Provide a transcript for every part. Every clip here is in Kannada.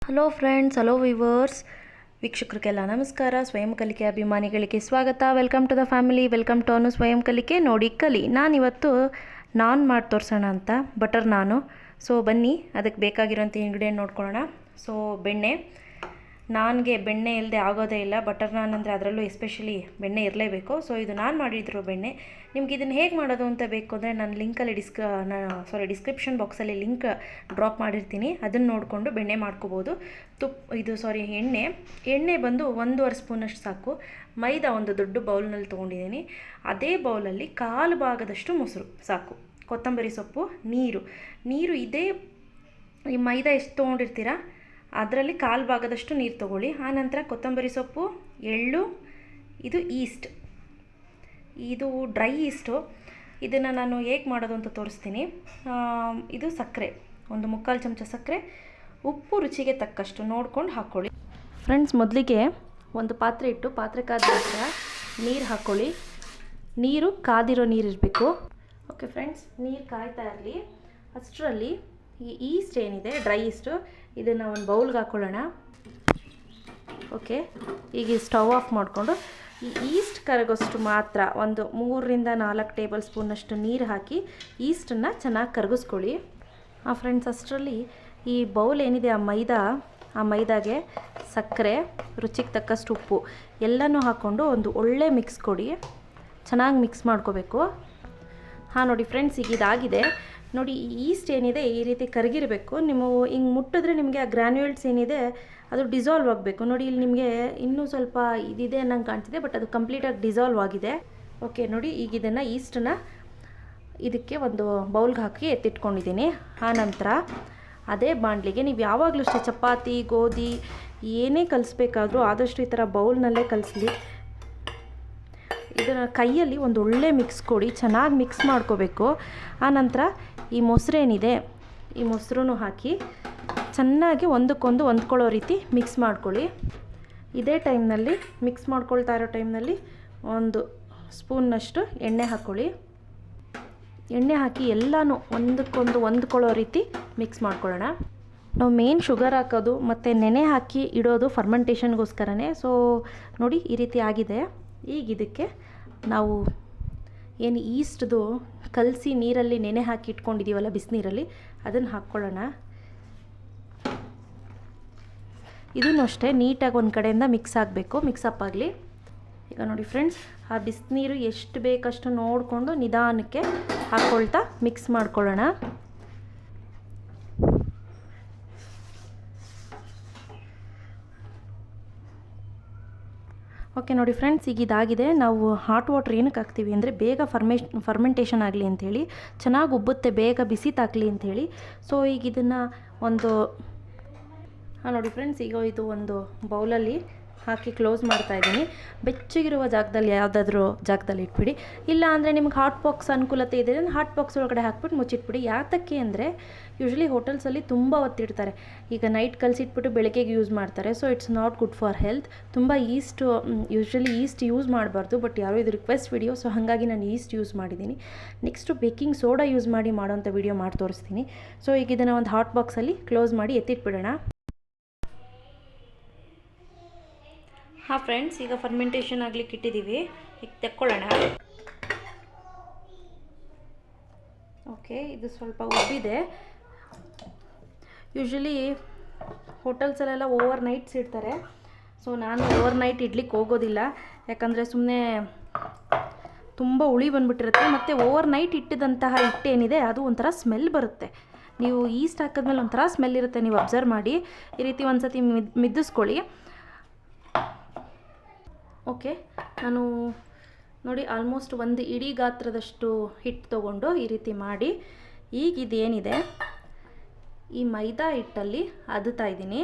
ಹಲೋ ಫ್ರೆಂಡ್ಸ್, ಹಲೋ ವಿವರ್ಸ್, ವೀಕ್ಷಕರಿಗೆಲ್ಲ ನಮಸ್ಕಾರ. ಸ್ವಯಂ ಕಲಿಕೆ ಅಭಿಮಾನಿಗಳಿಗೆ ಸ್ವಾಗತ. Welcome to the family, welcome to Anu Swayam Kalike. ನೋಡಿ ಕಲಿ. ನಾನಿವತ್ತು ಮಾಡಿ ತೋರಿಸೋಣ ಅಂತ ಬಟರ್ ನಾನು. ಸೊ ಬನ್ನಿ, ಅದಕ್ಕೆ ಬೇಕಾಗಿರೋಂಥ ಇಂಗ್ರೀಡಿಯೆಂಟ್ ನೋಡ್ಕೊಳ್ಳೋಣ. ಸೊ ನಾನ್ಗೆ ಬೆಣ್ಣೆ ಇಲ್ಲದೆ ಆಗೋದೇ ಇಲ್ಲ. ಬಟರ್ ನಾನ್ ಅಂದರೆ ಅದರಲ್ಲೂ ಎಸ್ಪೆಷಲಿ ಬೆಣ್ಣೆ ಇರಲೇಬೇಕು. ಸೊ ಇದು ನಾನು ಮಾಡಿದ್ರು ಬೆಣ್ಣೆ. ನಿಮ್ಗೆ ಇದನ್ನು ಹೇಗೆ ಮಾಡೋದು ಅಂತ ಬೇಕು ಅಂದರೆ ನಾನು ಲಿಂಕಲ್ಲಿ ಡಿಸ್ಕ್ರಿಪ್ಷನ್ ಬಾಕ್ಸಲ್ಲಿ ಲಿಂಕ್ ಡ್ರಾಪ್ ಮಾಡಿರ್ತೀನಿ. ಅದನ್ನು ನೋಡಿಕೊಂಡು ಬೆಣ್ಣೆ ಮಾಡ್ಕೋಬೋದು. ಎಣ್ಣೆ ಬಂದು 1.5 ಸ್ಪೂನಷ್ಟು ಸಾಕು. ಮೈದಾ ಒಂದು ದೊಡ್ಡ ಬೌಲ್ನಲ್ಲಿ ತೊಗೊಂಡಿದ್ದೀನಿ. ಅದೇ ಬೌಲಲ್ಲಿ 1/4 ಭಾಗದಷ್ಟು ಮೊಸರು ಸಾಕು. ಕೊತ್ತಂಬರಿ ಸೊಪ್ಪು, ನೀರು ಇದೇ ಈ ಮೈದಾ ಎಷ್ಟು ತೊಗೊಂಡಿರ್ತೀರ ಅದರಲ್ಲಿ 1/4 ಭಾಗದಷ್ಟು ನೀರು ತೊಗೊಳ್ಳಿ. ಆನಂತರ ಕೊತ್ತಂಬರಿ ಸೊಪ್ಪು, ಎಳ್ಳು, ಇದು ಈಸ್ಟ್, ಇದು ಡ್ರೈ ಈಸ್ಟು. ಇದನ್ನು ನಾನು ಹೇಗೆ ಮಾಡೋದು ಅಂತ ತೋರಿಸ್ತೀನಿ. ಇದು ಸಕ್ಕರೆ, ಒಂದು 3/4 ಚಮಚ ಸಕ್ಕರೆ, ಉಪ್ಪು ರುಚಿಗೆ ತಕ್ಕಷ್ಟು ನೋಡ್ಕೊಂಡು ಹಾಕ್ಕೊಳ್ಳಿ. ಫ್ರೆಂಡ್ಸ್, ಮೊದಲಿಗೆ ಒಂದು ಪಾತ್ರೆ ಇಟ್ಟು ಪಾತ್ರೆ ಕಾದ ನಂತರ ನೀರು ಹಾಕ್ಕೊಳ್ಳಿ. ನೀರು ಕಾದಿರೋ ನೀರು ಇರಬೇಕು. ಓಕೆ ಫ್ರೆಂಡ್ಸ್, ನೀರು ಕಾಯ್ತಾ ಇರಲಿ. ಅಷ್ಟರಲ್ಲಿ ಈ ಈಸ್ಟ್ ಏನಿದೆ, ಡ್ರೈ ಈಸ್ಟು, ಇದನ್ನು ಒಂದು ಬೌಲ್ಗೆ ಹಾಕ್ಕೊಳ್ಳೋಣ. ಓಕೆ, ಈಗ ಸ್ಟವ್ ಆಫ್ ಮಾಡಿಕೊಂಡು ಈ ಈಸ್ಟ್ ಕರಗೋಷ್ಟು ಮಾತ್ರ ಒಂದು 3ರಿಂದ 4 ಟೇಬಲ್ ಸ್ಪೂನಷ್ಟು ನೀರು ಹಾಕಿ ಈಸ್ಟನ್ನು ಚೆನ್ನಾಗಿ ಕರಗಿಸ್ಕೊಳ್ಳಿ. ಫ್ರೆಂಡ್ಸ್, ಅಷ್ಟರಲ್ಲಿ ಈ ಬೌಲ್ ಏನಿದೆ ಆ ಮೈದಾಗೆ ಸಕ್ಕರೆ, ರುಚಿಗೆ ತಕ್ಕಷ್ಟು ಉಪ್ಪು ಎಲ್ಲನೂ ಹಾಕ್ಕೊಂಡು ಒಂದು ಒಳ್ಳೆ ಮಿಕ್ಸ್ ಕೊಡಿ. ಚೆನ್ನಾಗಿ ಮಿಕ್ಸ್ ಮಾಡ್ಕೋಬೇಕು. ನೋಡಿ ಫ್ರೆಂಡ್ಸ್, ಈಗ ಇದಾಗಿದೆ. ನೋಡಿ, ಈ ಈಸ್ಟ್ ಏನಿದೆ ಈ ರೀತಿ ಕರಗಿರಬೇಕು. ನೀವು ಹಿಂಗೆ ಮುಟ್ಟಿದ್ರೆ ನಿಮಗೆ ಆ ಗ್ರ್ಯಾನ್ಯೂಲ್ಸ್ ಏನಿದೆ ಅದು ಡಿಸಾಲ್ವ್ ಆಗಬೇಕು. ನೋಡಿ, ಇಲ್ಲಿ ನಿಮಗೆ ಇನ್ನೂ ಸ್ವಲ್ಪ ಇದಿದೆ ಅನ್ನಂಗೆ ಕಾಣ್ತಿದೆ, ಬಟ್ ಅದು ಕಂಪ್ಲೀಟಾಗಿ ಡಿಸಾಲ್ವ್ ಆಗಿದೆ. ಓಕೆ, ನೋಡಿ, ಈಗ ಇದನ್ನು ಈಸ್ಟನ್ನ ಇದಕ್ಕೆ ಒಂದು ಬೌಲ್ಗೆ ಹಾಕಿ ಎತ್ತಿಟ್ಕೊಂಡಿದ್ದೀನಿ. ಆನಂತರ ಅದೇ ಬಾಣಲಿಗೆ ನೀವು ಯಾವಾಗಲೂ ಅಷ್ಟೇ ಚಪಾತಿ, ಗೋಧಿ ಏನೇ ಕಲಿಸ್ಬೇಕಾದ್ರೂ ಆದಷ್ಟು ಈ ಥರ ಬೌಲ್ನಲ್ಲೇ ಕಲಿಸ್ಲಿ. ಇದನ್ನು ಕೈಯಲ್ಲಿ ಒಂದು ಒಳ್ಳೆ ಮಿಕ್ಸ್ ಕೊಡಿ, ಚೆನ್ನಾಗಿ ಮಿಕ್ಸ್ ಮಾಡ್ಕೋಬೇಕು. ಆನಂತರ ಈ ಮೊಸರೇನಿದೆ ಈ ಮೊಸರು ಹಾಕಿ ಚೆನ್ನಾಗಿ ಒಂದಕ್ಕೊಂದು ಹೊಂದ್ಕೊಳ್ಳೋ ರೀತಿ ಮಿಕ್ಸ್ ಮಾಡ್ಕೊಳ್ಳಿ. ಇದೇ ಟೈಮ್ನಲ್ಲಿ ಮಿಕ್ಸ್ ಮಾಡ್ಕೊಳ್ತಾ ಇರೋ ಟೈಮ್ನಲ್ಲಿ ಒಂದು ಸ್ಪೂನ್ನಷ್ಟು ಎಣ್ಣೆ ಹಾಕ್ಕೊಳ್ಳಿ. ಎಣ್ಣೆ ಹಾಕಿ ಎಲ್ಲನೂ ಒಂದಕ್ಕೊಂದು ಹೊಂದ್ಕೊಳ್ಳೋ ರೀತಿ ಮಿಕ್ಸ್ ಮಾಡ್ಕೊಳ್ಳೋಣ. ನಾವು ಮೇನ್ ಶುಗರ್ ಹಾಕೋದು ಮತ್ತು ನೆನೆ ಹಾಕಿ ಇಡೋದು ಫರ್ಮೆಂಟೇಷನ್ಗೋಸ್ಕರನೇ. ಸೊ ನೋಡಿ, ಈ ರೀತಿ ಆಗಿದೆ. ಈಗ ಇದಕ್ಕೆ ನಾವು ಏನು ಈಸ್ಟ್ದು ಕಲಸಿ ನೀರಲ್ಲಿ ನೆನೆ ಹಾಕಿ ಇಟ್ಕೊಂಡಿದ್ದೀವಲ್ಲ ಬಿಸಿನೀರಲ್ಲಿ, ಅದನ್ನು ಹಾಕ್ಕೊಳ್ಳೋಣ. ಇದನ್ನು ಅಷ್ಟೇ ನೀಟಾಗಿ ಒಂದು ಕಡೆಯಿಂದ ಮಿಕ್ಸ್ ಆಗಬೇಕು, ಮಿಕ್ಸಪ್ ಆಗಲಿ. ಈಗ ನೋಡಿ ಫ್ರೆಂಡ್ಸ್, ಆ ಬಿಸಿನೀರು ಎಷ್ಟು ಬೇಕಷ್ಟು ನೋಡಿಕೊಂಡು ನಿಧಾನಕ್ಕೆ ಹಾಕ್ಕೊಳ್ತಾ ಮಿಕ್ಸ್ ಮಾಡ್ಕೊಳ್ಳೋಣ. ಓಕೆ ನೋಡಿ ಫ್ರೆಂಡ್ಸ್, ಈಗ ಇದಾಗಿದೆ. ನಾವು ಹಾಟ್ ವಾಟ್ರ್ ಏನಕ್ಕೆ ಹಾಕ್ತೀವಿ ಅಂದರೆ ಬೇಗ ಫರ್ಮೆಂಟೇಷನ್ ಆಗಲಿ ಅಂಥೇಳಿ, ಚೆನ್ನಾಗಿ ಉಬ್ಬುತ್ತೆ, ಬೇಗ ಬಿಸಿ ತಾಕಲಿ ಅಂಥೇಳಿ. ಸೊ ಈಗ ಇದನ್ನು ನೋಡಿ ಫ್ರೆಂಡ್ಸ್, ಈಗ ಇದು ಒಂದು ಬೌಲಲ್ಲಿ ಹಾಕಿ ಕ್ಲೋಸ್ ಮಾಡ್ತಾಯಿದ್ದೀನಿ. ಬೆಚ್ಚಗಿರುವ ಜಾಗದಲ್ಲಿ ಯಾವುದಾದ್ರೂ ಜಾಗದಲ್ಲಿ ಇಟ್ಬಿಡಿ. ಇಲ್ಲ ಅಂದರೆ ನಿಮ್ಗೆ ಹಾಟ್ ಬಾಕ್ಸ್ ಅನುಕೂಲತೆ ಇದೆ ಅಂದರೆ ಹಾಟ್ ಬಾಕ್ಸ್ ಒಳಗಡೆ ಹಾಕ್ಬಿಟ್ಟು ಮುಚ್ಚಿಟ್ಬಿಡಿ. ಯಾತಕ್ಕೆ ಅಂದರೆ ಯೂಶ್ವಲಿ ಹೋಟೆಲ್ಸಲ್ಲಿ ತುಂಬ ಹೊತ್ತಿಡ್ತಾರೆ. ಈಗ ನೈಟ್ ಕಲಸಿಟ್ಬಿಟ್ಟು ಬೆಳಗ್ಗೆಗೆ ಯೂಸ್ ಮಾಡ್ತಾರೆ. So it's not good for health. ತುಂಬ ಯೂಶ್ವಲಿ ಈಸ್ಟ್ ಯೂಸ್ ಮಾಡಬಾರ್ದು. ಬಟ್ ಯಾರೋ ಇದು ರಿಕ್ವೆಸ್ಟ್ ವಿಡಿಯೋ, ಸೊ ಹಾಗಾಗಿ ನಾನು ಈಸ್ಟ್ ಯೂಸ್ ಮಾಡಿದ್ದೀನಿ. ನೆಕ್ಸ್ಟು ಬೇಕಿಂಗ್ ಸೋಡಾ ಯೂಸ್ ಮಾಡಿ ಮಾಡೋಂಥ ವಿಡಿಯೋ ಮಾಡಿ ತೋರಿಸ್ತೀನಿ. ಸೊ ಈಗ ಇದನ್ನು ಒಂದು ಹಾಟ್ ಬಾಕ್ಸಲ್ಲಿ ಕ್ಲೋಸ್ ಮಾಡಿ ಎತ್ತಿಟ್ಬಿಡೋಣ. ಫ್ರೆಂಡ್ಸ್, ಈಗ ಫರ್ಮೆಂಟೇಷನ್ ಆಗ್ಲಿಕ್ಕೆ ಇಟ್ಟಿದ್ದೀವಿ. ಈಗ ತೆಕ್ಕೊಳ್ಳೋಣ. ಓಕೆ, ಇದು ಸ್ವಲ್ಪ ಉಬ್ಬಿದೆ. ಯೂಶ್ವಲಿ ಹೋಟೆಲ್ಸಲ್ಲೆಲ್ಲ ಓವರ್ ನೈಟ್ಸ್ ಇಡ್ತಾರೆ. ಸೊ ನಾನು ಓವರ್ ನೈಟ್ ಇಡ್ಲಿಕ್ಕೆ ಹೋಗೋದಿಲ್ಲ. ಯಾಕಂದರೆ ಸುಮ್ಮನೆ ತುಂಬ ಹುಳಿ ಬಂದುಬಿಟ್ಟಿರುತ್ತೆ. ಮತ್ತು ಓವರ್ ನೈಟ್ ಇಟ್ಟಿದಂತಹ ಹಿಟ್ಟೇನಿದೆ ಅದು ಒಂಥರ ಸ್ಮೆಲ್ ಬರುತ್ತೆ. ನೀವು ಈಸ್ಟ್ ಹಾಕಿದ್ಮೇಲೆ ಒಂಥರ ಸ್ಮೆಲ್ ಇರುತ್ತೆ. ನೀವು ಅಬ್ಸರ್ವ್ ಮಾಡಿ, ಈ ರೀತಿ ಒಂದು ಸತಿ ಮಿದ್ದಿಸ್ಕೊಳ್ಳಿ. ಓಕೆ, ನಾನು ನೋಡಿ ಆಲ್ಮೋಸ್ಟ್ ಒಂದು ಇಡೀ ಗಾತ್ರದಷ್ಟು ಹಿಟ್ಟು ತೊಗೊಂಡು ಈ ರೀತಿ ಮಾಡಿ, ಈಗ ಇದೇನಿದೆ ಈ ಮೈದಾ ಹಿಟ್ಟಲ್ಲಿ ಅದ್ತಾ ಇದ್ದೀನಿ.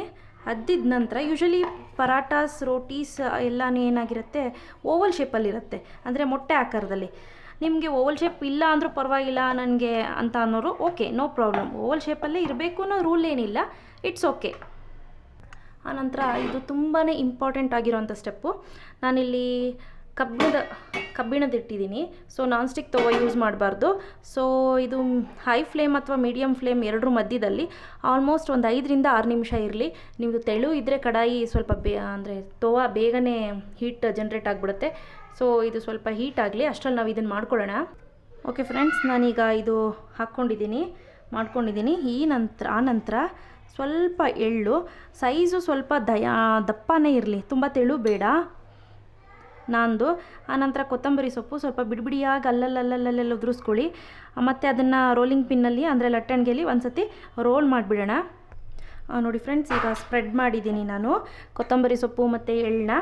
ಅದ್ದಿದ ನಂತರ ಯೂಶ್ವಲಿ ಪರಾಟಾಸ್, ರೋಟೀಸ್ ಎಲ್ಲನೂ ಏನಾಗಿರುತ್ತೆ, ಓವಲ್ ಶೇಪಲ್ಲಿರುತ್ತೆ, ಅಂದರೆ ಮೊಟ್ಟೆ ಆಕಾರದಲ್ಲಿ. ನಿಮಗೆ ಓವಲ್ ಶೇಪ್ ಇಲ್ಲ ಅಂದರೂ ಪರವಾಗಿಲ್ಲ ನನಗೆ ಅಂತ ಅನ್ನೋರು ಓಕೆ, ನೋ ಪ್ರಾಬ್ಲಮ್. ಓವಲ್ ಶೇಪಲ್ಲೇ ಇರಬೇಕು ಅನ್ನೋ ರೂಲ್ ಏನಿಲ್ಲ, ಇಟ್ಸ್ ಓಕೆ. ಆನಂತರ ಇದು ತುಂಬಾ ಇಂಪಾರ್ಟೆಂಟ್ ಆಗಿರೋಂಥ ಸ್ಟೆಪ್ಪು. ನಾನಿಲ್ಲಿ ಕಬ್ಬಿಣದ ಇಟ್ಟಿದ್ದೀನಿ. ಸೊ ನಾನ್ ಸ್ಟಿಕ್ ತವ ಯೂಸ್ ಮಾಡಬಾರ್ದು. ಸೊ ಇದು ಹೈ ಫ್ಲೇಮ್ ಅಥವಾ ಮೀಡಿಯಮ್ ಫ್ಲೇಮ್ ಎರಡರ ಮಧ್ಯದಲ್ಲಿ ಆಲ್ಮೋಸ್ಟ್ ಒಂದು 5-6 ನಿಮಿಷ ಇರಲಿ. ನಿಮ್ಮದು ತೆಳು ಇದ್ದರೆ ಕಡಾಯಿ ಸ್ವಲ್ಪ ಅಂದರೆ ತವ ಬೇಗನೆ ಹೀಟ್ ಜನ್ರೇಟ್ ಆಗಿಬಿಡುತ್ತೆ. ಸೊ ಇದು ಸ್ವಲ್ಪ ಹೀಟ್ ಆಗಲಿ, ಅಷ್ಟರಲ್ಲಿ ನಾವು ಇದನ್ನು ಮಾಡ್ಕೊಳ್ಳೋಣ. ಓಕೆ ಫ್ರೆಂಡ್ಸ್, ನಾನೀಗ ಇದು ಮಾಡ್ಕೊಂಡಿದ್ದೀನಿ. ಆ ನಂತರ ಸ್ವಲ್ಪ ಎಳ್ಳು, ಸೈಜು ಸ್ವಲ್ಪ ದಪ್ಪನೇ ಇರಲಿ, ತುಂಬ ತೆಳು ಬೇಡ ನಂದು. ಆನಂತರ ಕೊತ್ತಂಬರಿ ಸೊಪ್ಪು ಸ್ವಲ್ಪ ಬಿಡಿಯಾಗಿ ಅಲ್ಲಲ್ಲಲ್ಲಲ್ಲೆಲ್ಲ ಉದುರಿಸ್ಕೊಳ್ಳಿ. ಮತ್ತು ಅದನ್ನು ರೋಲಿಂಗ್ ಪಿನ್ನಲ್ಲಿ ಅಂದರೆ ಲಟ್ಟಣಿಗೆಯಲ್ಲಿ ಒಂದು ಸತಿ ರೋಲ್ ಮಾಡಿಬಿಡೋಣ. ನೋಡಿ ಫ್ರೆಂಡ್ಸ್, ಈಗ ಸ್ಪ್ರೆಡ್ ಮಾಡಿದ್ದೀನಿ ನಾನು ಕೊತ್ತಂಬರಿ ಸೊಪ್ಪು ಮತ್ತು ಎಳ್ಳನ್ನ.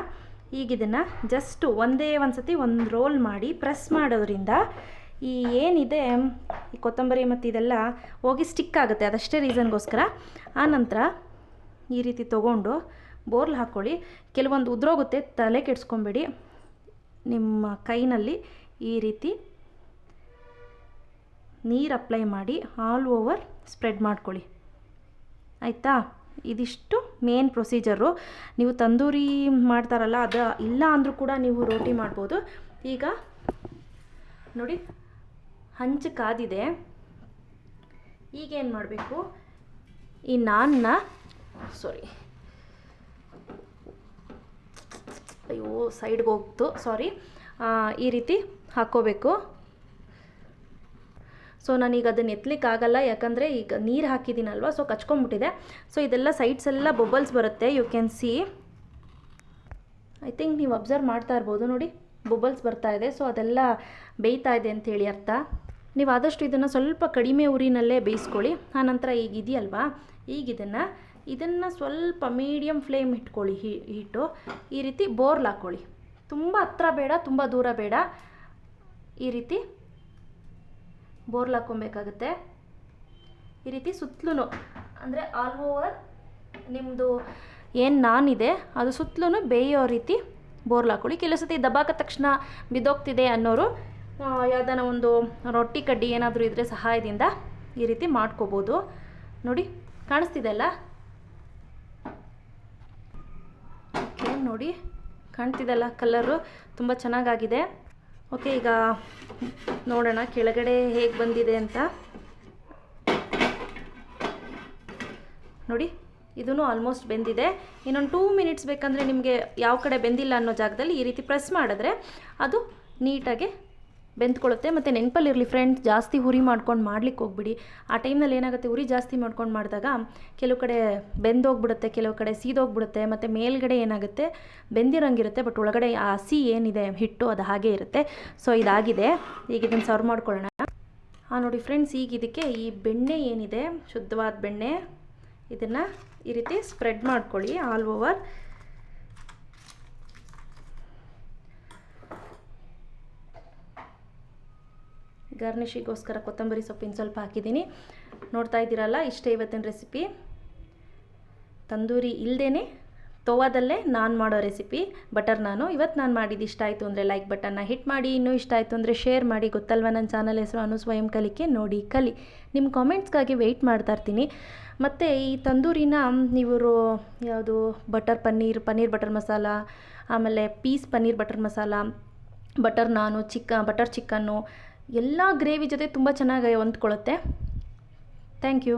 ಈಗ ಇದನ್ನು ಜಸ್ಟ್ ಒಂದು ಸತಿ ರೋಲ್ ಮಾಡಿ ಪ್ರೆಸ್ ಮಾಡೋದ್ರಿಂದ ಈ ಏನಿದೆ ಈ ಕೊತ್ತಂಬರಿ ಮತ್ತು ಇದೆಲ್ಲ ಹೋಗಿ ಸ್ಟಿಕ್ ಆಗುತ್ತೆ, ಅದಷ್ಟೇ ರೀಸನ್ಗೋಸ್ಕರ. ಆನಂತರ ಈ ರೀತಿ ತೊಗೊಂಡು ಬೋರ್ಲ್ ಹಾಕ್ಕೊಳ್ಳಿ. ಕೆಲವೊಂದು ಉದುರೋಗುತ್ತೆ, ತಲೆ ಕೆಡಿಸ್ಕೊಬೇಡಿ. ನಿಮ್ಮ ಕೈನಲ್ಲಿ ಈ ರೀತಿ ನೀರು ಅಪ್ಲೈ ಮಾಡಿ ಆಲ್ ಓವರ್ ಸ್ಪ್ರೆಡ್ ಮಾಡ್ಕೊಳ್ಳಿ, ಆಯಿತಾ? ಇದಿಷ್ಟು ಮೇನ್ ಪ್ರೊಸೀಜರು. ನೀವು ತಂದೂರಿ ಮಾಡ್ತಾರಲ್ಲ, ಅದು ಇಲ್ಲ ಅಂದರೂ ಕೂಡ ನೀವು ರೋಟಿ ಮಾಡ್ಬೋದು. ಈಗ ನೋಡಿ, ಹಂಚು ಕಾದಿದೆ. ಈಗೇನು ಮಾಡಬೇಕು, ಈ ನಾನ್ನ ಸೈಡ್ಗೆ ಹೋಗ್ತು, ಈ ರೀತಿ ಹಾಕ್ಕೋಬೇಕು. ಸೊ ನಾನೀಗ ಅದನ್ನು ಎತ್ತಲಿಕ್ಕಾಗಲ್ಲ, ಯಾಕಂದರೆ ಈಗ ನೀರು ಹಾಕಿದ್ದೀನಲ್ವ, ಸೊ ಕಚ್ಕೊಂಡ್ಬಿಟ್ಟಿದೆ. ಸೊ ಇದೆಲ್ಲ ಸೈಡ್ಸ್ ಎಲ್ಲ ಬಬಲ್ಸ್ ಬರುತ್ತೆ, you can see. I think ನೀವು ಅಬ್ಸರ್ವ್ ಮಾಡ್ತಾ ಇರ್ಬೋದು, ನೋಡಿ ಬಬಲ್ಸ್ ಬರ್ತಾ ಇದೆ. ಸೊ ಅದೆಲ್ಲ ಬೇಯ್ತಾ ಇದೆ ಅಂಥೇಳಿ ಅರ್ಥ. ನೀವು ಆದಷ್ಟು ಇದನ್ನು ಸ್ವಲ್ಪ ಕಡಿಮೆ ಉರಿನಲ್ಲೇ ಬೇಯಿಸ್ಕೊಳ್ಳಿ. ಆನಂತರ ಈಗ ಇದೆಯಲ್ವಾ, ಈಗ ಇದನ್ನು ಸ್ವಲ್ಪ ಮೀಡಿಯಮ್ ಫ್ಲೇಮ್ ಇಟ್ಕೊಳ್ಳಿ. ಹೀಟು ಈ ರೀತಿ ಬೋರ್ಲ್ ಹಾಕ್ಕೊಳ್ಳಿ. ತುಂಬ ಹತ್ರ ಬೇಡ, ತುಂಬ ದೂರ ಬೇಡ. ಈ ರೀತಿ ಬೋರ್ಲ್ ಹಾಕ್ಕೊಬೇಕಾಗುತ್ತೆ. ಈ ರೀತಿ ಸುತ್ತಲೂ ಅಂದರೆ ಆಲ್ ಓವರ್ ನಿಮ್ಮದು ಏನು ನಾನಿದೆ ಅದು ಸುತ್ತಲೂ ಬೇಯೋ ರೀತಿ ಬೋರ್ಲ್ ಹಾಕ್ಕೊಳ್ಳಿ. ಕೆಲವು ಸತಿ ದಬಾಕ ತಕ್ಷಣ ಬಿದ್ದೋಗ್ತಿದೆ ಅನ್ನೋರು ಯಾವುದಾನ ಒಂದು ರೊಟ್ಟಿ ಕಡ್ಡಿ ಏನಾದರೂ ಇದ್ದರೆ ಸಹಾಯದಿಂದ ಈ ರೀತಿ ಮಾಡ್ಕೋಬೋದು. ನೋಡಿ ಕಾಣಿಸ್ತಿದೆ ಅಲ್ಲ? ಓಕೆ, ನೋಡಿ ಕಾಣ್ತಿದೆಲ್ಲ, ಕಲರು ತುಂಬ ಚೆನ್ನಾಗಾಗಿದೆ. ಓಕೆ, ಈಗ ನೋಡೋಣ ಕೆಳಗಡೆ ಹೇಗೆ ಬಂದಿದೆ ಅಂತ. ನೋಡಿ, ಇದೂ ಆಲ್ಮೋಸ್ಟ್ ಬೆಂದಿದೆ. ಇನ್ನೊಂದು 2 ಮಿನಿಟ್ಸ್ ಬೇಕಂದರೆ ನಿಮಗೆ ಯಾವ ಕಡೆ ಬೆಂದಿಲ್ಲ ಅನ್ನೋ ಜಾಗದಲ್ಲಿ ಈ ರೀತಿ ಪ್ರೆಸ್ ಮಾಡಿದ್ರೆ ಅದು ನೀಟಾಗಿ ಬೆಂದ್ಕೊಳ್ಳುತ್ತೆ. ಮತ್ತು ನೆನಪಲ್ಲಿರಲಿ ಫ್ರೆಂಡ್ಸ್, ಜಾಸ್ತಿ ಹುರಿ ಮಾಡ್ಕೊಂಡು ಮಾಡ್ಲಿಕ್ಕೆ ಹೋಗ್ಬಿಡಿ. ಆ ಟೈಮ್ನಲ್ಲಿ ಏನಾಗುತ್ತೆ, ಉರಿ ಜಾಸ್ತಿ ಮಾಡ್ಕೊಂಡು ಮಾಡಿದಾಗ ಕೆಲವು ಕಡೆ ಬೆಂದೋಗ್ಬಿಡುತ್ತೆ, ಕೆಲವು ಕಡೆ ಸೀದೋಗ್ಬಿಡುತ್ತೆ. ಮತ್ತು ಮೇಲ್ಗಡೆ ಏನಾಗುತ್ತೆ, ಬೆಂದಿರೋಂಗಿರುತ್ತೆ, ಬಟ್ ಒಳಗಡೆ ಆ ಹಸಿ ಏನಿದೆ ಹಿಟ್ಟು ಅದು ಹಾಗೇ ಇರುತ್ತೆ. ಸೊ ಇದಾಗಿದೆ. ಈಗ ಇದನ್ನು ಸರ್ವ್ ಮಾಡ್ಕೊಳ್ಳೋಣ. ನೋಡಿ ಫ್ರೆಂಡ್ಸ್, ಈಗ ಇದಕ್ಕೆ ಈ ಬೆಣ್ಣೆ ಏನಿದೆ, ಶುದ್ಧವಾದ ಬೆಣ್ಣೆ, ಇದನ್ನು ಈ ರೀತಿ ಸ್ಪ್ರೆಡ್ ಮಾಡ್ಕೊಳ್ಳಿ ಆಲ್ ಓವರ್. ಗಾರ್ನಿಷಿಗೋಸ್ಕರ ಕೊತ್ತಂಬರಿ ಸೊಪ್ಪಿನ ಸ್ವಲ್ಪ ಹಾಕಿದ್ದೀನಿ. ನೋಡ್ತಾ ಇದ್ದೀರಲ್ಲ, ಇಷ್ಟೇ ಇವತ್ತಿನ ರೆಸಿಪಿ. ತಂದೂರಿ ಇಲ್ಲದೇ ತವಾದಲ್ಲೇ ನಾನು ಮಾಡೋ ರೆಸಿಪಿ ಬಟರ್ ನಾನು. ಇವತ್ತು ನಾನು ಮಾಡಿದ್ದು ಇಷ್ಟ ಆಯಿತು ಅಂದರೆ ಲೈಕ್ ಬಟನ್ನ ಹಿಟ್ ಮಾಡಿ. ಇನ್ನೂ ಇಷ್ಟ ಆಯಿತು ಅಂದರೆ ಶೇರ್ ಮಾಡಿ. ಗೊತ್ತಲ್ವ ನನ್ನ ಚಾನಲ್ ಹೆಸರು ಅನು ಸ್ವಯಂ ಕಲಿಕೆ, ನೋಡಿ ಕಲಿ. ನಿಮ್ಮ ಕಾಮೆಂಟ್ಸ್ಗಾಗಿ ವೆಯ್ಟ್ ಮಾಡ್ತಾ ಇರ್ತೀನಿ. ಮತ್ತು ಈ ತಂದೂರಿನ ನೀವು ಯಾವುದು ಪನ್ನೀರ್ ಬಟರ್ ಮಸಾಲ, ಆಮೇಲೆ piece paneer butter masala, butter naan, butter ಚಿಕನ್ನು ಎಲ್ಲ ಗ್ರೇವಿ ಜೊತೆ ತುಂಬ ಚೆನ್ನಾಗಿ ಹೊಂದ್ಕೊಳ್ಳುತ್ತೆ. Thank you.